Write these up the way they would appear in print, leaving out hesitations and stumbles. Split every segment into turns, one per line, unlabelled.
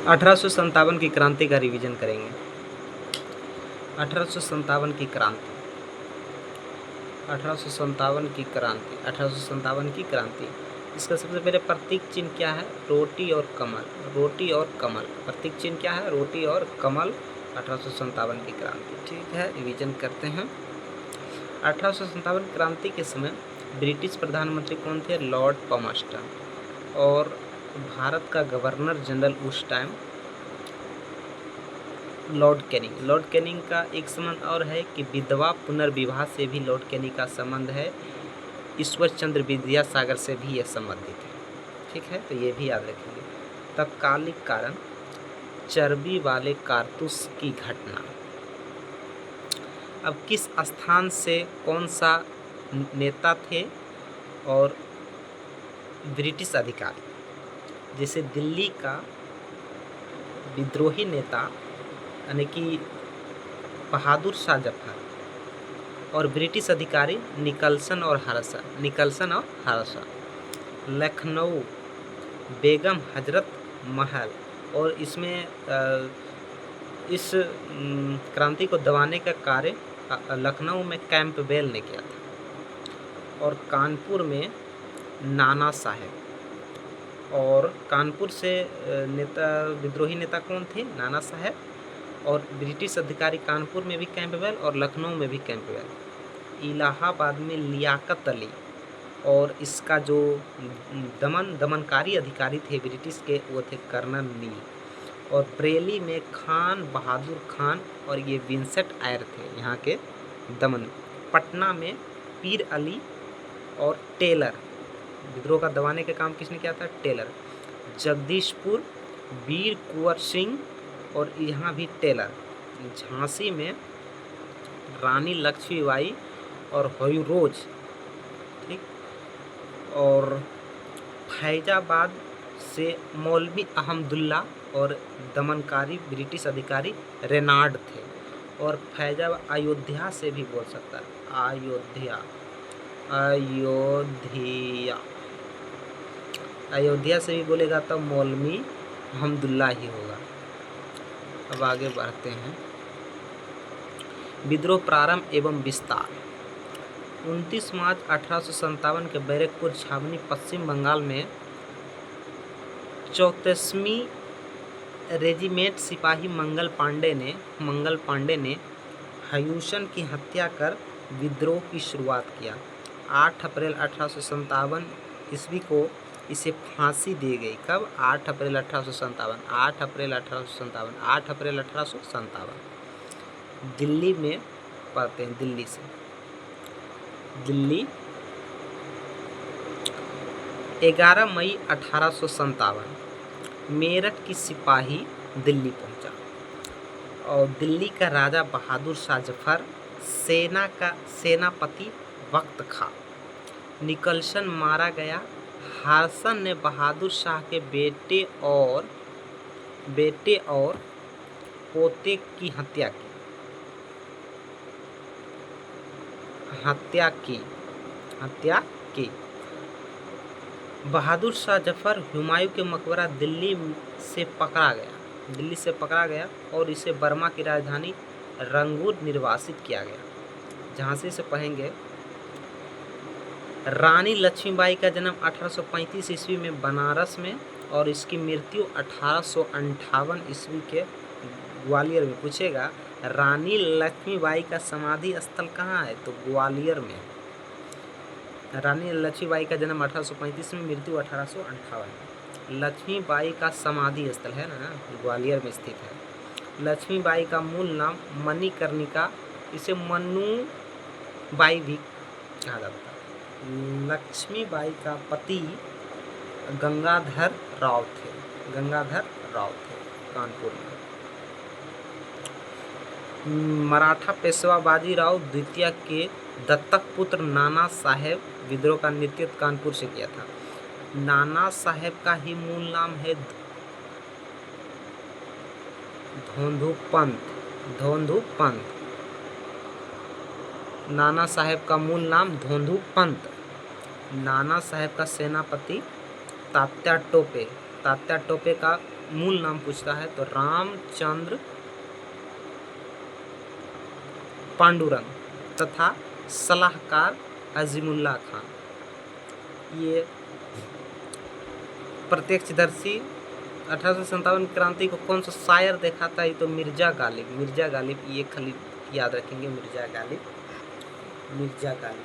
1857 की क्रांति का रिवीजन करेंगे। 1857 की क्रांति, 1857 की क्रांति, 1857 की क्रांति। इसका सबसे पहले प्रतीक चिन्ह क्या है? रोटी और कमल, रोटी और कमल। प्रतीक चिन्ह क्या है? रोटी और कमल। 1857 की क्रांति। ठीक है, रिवीजन करते हैं। 1857 क्रांति के समय ब्रिटिश प्रधानमंत्री कौन थे? लॉर्ड पॉमस्टन। और भारत का गवर्नर जनरल उस time Lord Canning. Lord Canning का एक संबंध और है कि विधवा पुनर्विवाह से भी लॉर्ड कैनिंग का संबंध है। ईश्वर चंद्र विद्यासागर से भी यह संबंधित है। ठीक है, तो ये भी याद रखेंगे। तत्कालिक कारण, चर्बी वाले कारतूस की घटना। अब किस स्थान से कौन सा नेता थे और ब्रिटिश अधिकारी? जैसे दिल्ली का विद्रोही नेता यानी कि बहादुर शाह जफर और ब्रिटिश अधिकारी निकल्सन और हर्षा। लखनऊ बेगम हजरत महल। और इसमें इस क्रांति को दबाने का कार्य लखनऊ में कैंपबेल ने किया था। और कानपुर में नाना साहेब। और कानपुर से नेता, विद्रोही नेता कौन थे? नाना साहेब। और ब्रिटिश अधिकारी कानपुर में भी कैंपबेल और लखनऊ में भी कैंपबेल। इलाहाबाद में लियाकत अली। और इसका जो दमनकारी अधिकारी थे ब्रिटिश के, वो थे कर्नल नील। और बरेली में खान बहादुर खान और ये विंसेंट आयर थे यहाँ के दमन। पटना में पीर अली और टेलर। विद्रोह का दबाने का काम किसने किया था? टेलर। जगदीशपुर वीर कुंवर सिंह और यहाँ भी टेलर। झांसी में रानी लक्ष्मीबाई और होयरोज। ठीक। और फैजाबाद से मौलवी अहमदुल्ला और दमनकारी ब्रिटिश अधिकारी रेनार्ड थे। और फैजाबाद, अयोध्या से भी बोल सकता है, अयोध्या से भी बोलेगा तो मौलवी अहमदुल्ला ही होगा। अब आगे बढ़ते हैं। विद्रोह प्रारंभ एवं विस्तार। 29 मार्च 1857 के बैरकपुर छावनी पश्चिम बंगाल में 34वीं रेजिमेंट सिपाही मंगल पांडे ने हयूसन की हत्या कर विद्रोह की शुरुआत किया। 8 अप्रैल 1857 ईस्वी को इसे फांसी दी गई। कब? 8 अप्रैल 1857। 8 अप्रैल 1857। 8 अप्रैल 1857। दिल्ली में पढ़ते हैं। दिल्ली 11 मई 1857 मेरठ की सिपाही दिल्ली पहुंचा। और दिल्ली का राजा बहादुर शाह जफर, सेना का सेनापति वक्त खां, निकल्सन मारा गया। हासन ने बहादुर शाह के बेटे और पोते की हत्या की। बहादुर शाह जफर हुमायूं के मकबरा दिल्ली से पकड़ा गया और इसे बर्मा की राजधानी रंगून निर्वासित किया गया। झांसी से पढ़ेंगे। रानी लक्ष्मीबाई का जन्म 1835 ईस्वी में बनारस में और इसकी मृत्यु 1858 ईस्वी के ग्वालियर में। पूछेगा रानी लक्ष्मीबाई का समाधि स्थल कहाँ है? तो ग्वालियर में। रानी लक्ष्मीबाई का जन्म 1835 में, मृत्यु 1858। लक्ष्मीबाई का समाधि स्थल है ना, ग्वालियर में स्थित है। लक्ष्मीबाई का मूल नाम मणिकर्णिका, इसे मन्नूबाई भी कहा जाता है। लक्ष्मीबाई का पति गंगाधर राव थे कानपुर में। मराठा पेशवा बाजीराव द्वितीय के दत्तक पुत्र नाना साहेब विद्रोह का नेतृत्व कानपुर से किया था। नाना साहेब का ही मूल नाम है धोंधू पंत। नाना साहेब का मूल नाम धोंधू पंत। नाना साहेब का सेनापति तात्या टोपे का मूल नाम पूछता है तो रामचंद्र पांडुरंग तथा सलाहकार अजीमुल्ला खान। ये प्रत्यक्षदर्शी 1857 क्रांति को कौन सा शायर देखा था? ये तो मिर्जा गालिब। मिर्जा गालिब, ये खाली याद रखेंगे, मिर्जा गालिब, मिर्जा गालिब।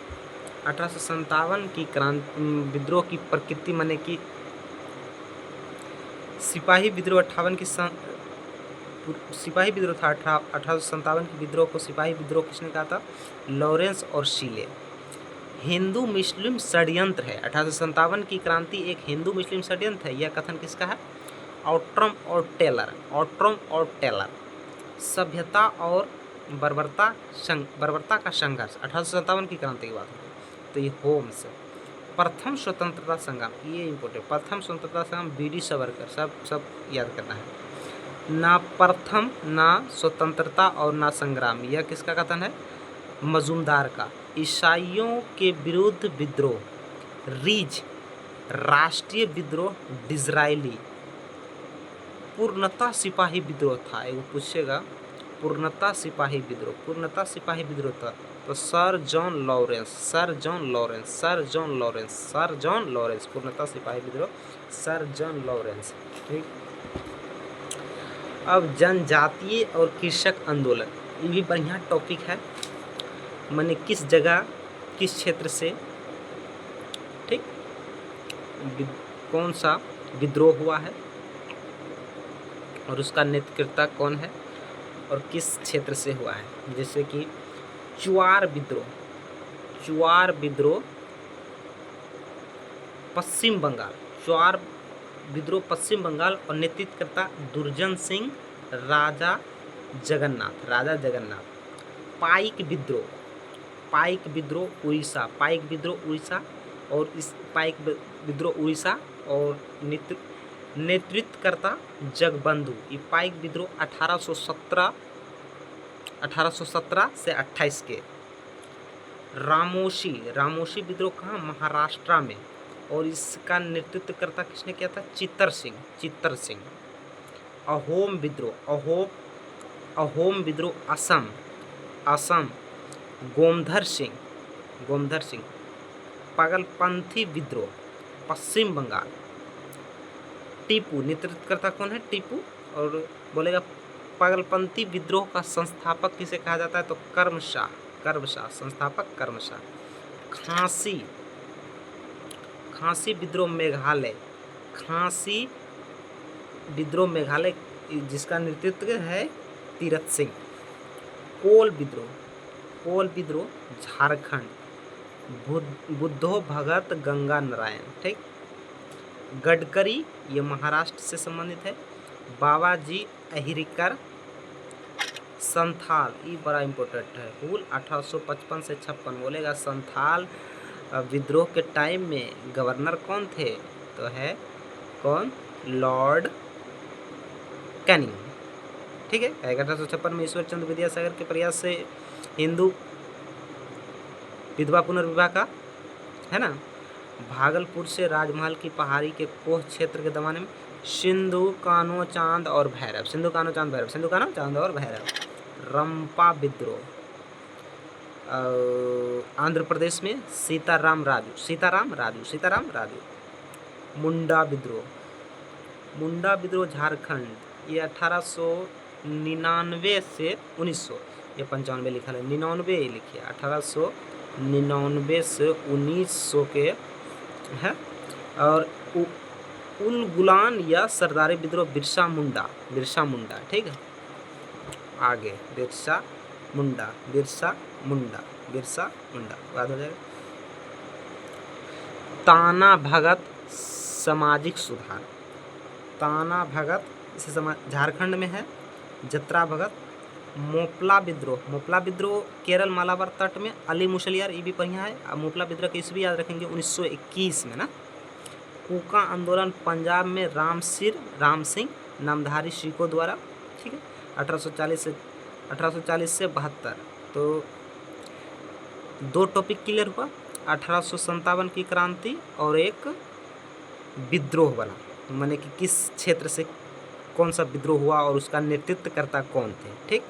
1857 की क्रांति विद्रोह की प्रकृति माने कि सिपाही विद्रोह 58 की सिपाही विद्रोह था। 1857 की विद्रोह को सिपाही विद्रोह किसने कहा था? लॉरेंस और शीले। हिंदू मुस्लिम षड्यंत्र है। 1857 की क्रांति एक हिंदू मुस्लिम षड्यंत्र है। यह कथन किसका है? ऑट्रम और टेलर। ऑट्रम और टेलर। सभ्यता और बर्बरता का संघर्ष 1857 की क्रांति की बात है तो ये होम्स। प्रथम स्वतंत्रता संग्राम, ये इम्पोर्टेंट, प्रथम स्वतंत्रता संग्राम बीडी सावरकर, सब याद करना है। ना प्रथम, ना स्वतंत्रता और ना संग्राम, यह किसका कथन है? मजूमदार का। ईसाइयों के विरुद्ध विद्रोह, रीज। राष्ट्रीय विद्रोह, डिजरायली। पूर्णतः सिपाही विद्रोह था, एक पूछेगा पूर्णतः सिपाही विद्रोह, पूर्णतः सिपाही विद्रोह था तो sir John Lawrence, sir John Lawrence, sir John Lawrence, sir John Lawrence, पूर्णतः सिपाही विद्रोह सर जॉन लॉरेंस। ठीक। अब जनजातीय और कृषक आंदोलन, ये भी बढ़िया टॉपिक है। मैंने किस जगह किस क्षेत्र से, ठीक, कौन सा विद्रोह हुआ है और उसका नेतृत्व कौन है और किस क्षेत्र से हुआ है। जैसे कि चुआर विद्रोह, चुआर विद्रोह पश्चिम बंगाल, चुआर विद्रोह पश्चिम बंगाल और नेतृत्वकर्ता दुर्जन सिंह राजा जगन्नाथ, राजा जगन्नाथ। पाइक विद्रोह, पाइक विद्रोह उड़ीसा, पाइक विद्रोह उड़ीसा और इस पाइक विद्रोह उड़ीसा और नेतृत्वकर्ता जगबंधु। ये पाइक विद्रोह 1817 से 28 के। रामोशी, रामोशी विद्रोह कहाँ? महाराष्ट्र में और इसका नेतृत्वकर्ता किसने किया था? चित्तर सिंह, चित्तर सिंह। अहोम विद्रोह, अहोम विद्रोह असम, असम। गोमधर सिंह, गोमधर सिंह। पागलपंथी विद्रोह पश्चिम बंगाल। टीपू, नेतृत्वकर्ता कौन है? टीपू। और बोलेगा पागलपंथी विद्रोह का संस्थापक किसे कहा जाता है? तो कर्मशाह, कर्मशाह, संस्थापक कर्मशाह। खांसी, खांसी विद्रोह मेघालय, खांसी विद्रोह मेघालय जिसका नेतृत्व है तीरथ सिंह। कोल विद्रोह, कोल विद्रोह झारखंड, बुद्धो भगत गंगा नारायण। ठीक। गडकरी, ये महाराष्ट्र से संबंधित है। बाबाजी अहिरकर, संथाल, ये बड़ा इम्पोर्टेंट है। हुल 1855 से 56। बोलेगा संथाल विद्रोह के टाइम में गवर्नर कौन थे? तो है कौन? Lord Canning. ठीक है। 1856 में ईश्वर चंद्र विद्यासागर के प्रयास से हिंदू विधवा पुनर्विवाह का, है ना। भागलपुर से राजमहल की पहाड़ी के कोह क्षेत्र के दमाने में सिंधु कान्हो चांद और भैरव, सिंधु कान्हो चांद भैरव, सिंधु कान्हो चांद और भैरव। रंपा विद्रोह आंध्र प्रदेश में सीताराम राजू, सीताराम राजू, सीताराम राजू। मुंडा विद्रोह, मुंडा विद्रोह झारखंड, ये 1899 से 1900, ये 95 लिखा है, 99 लिखिए, 1899 से 1900 के है। और उलगुलान या सरदारी विद्रोह बिरसा मुंडा, बिरसा मुंडा। ठीक है। आगे बिरसा मुंडा, बिरसा मुंडा, बिरसा मुंडा, याद हो जाएगा। ताना भगत सामाजिक सुधार, ताना भगत इसे झारखंड में है। जत्रा भगत। मोपला विद्रोह, मोपला विद्रोह केरल मालाबार तट में अली मुसलियार, ये भी बढ़िया है। मोपला विद्रोह के इस भी याद रखेंगे 1921 में ना। कूका आंदोलन पंजाब में राम सिंह नामधारी सिखों द्वारा। ठीक है। 1840 से 72। तो 2 टॉपिक क्लियर हुआ, 1857 की क्रांति और एक विद्रोह वाला, माने कि किस क्षेत्र से कौन सा विद्रोह हुआ और उसका नेतृत्वकर्ता कौन थे। ठीक,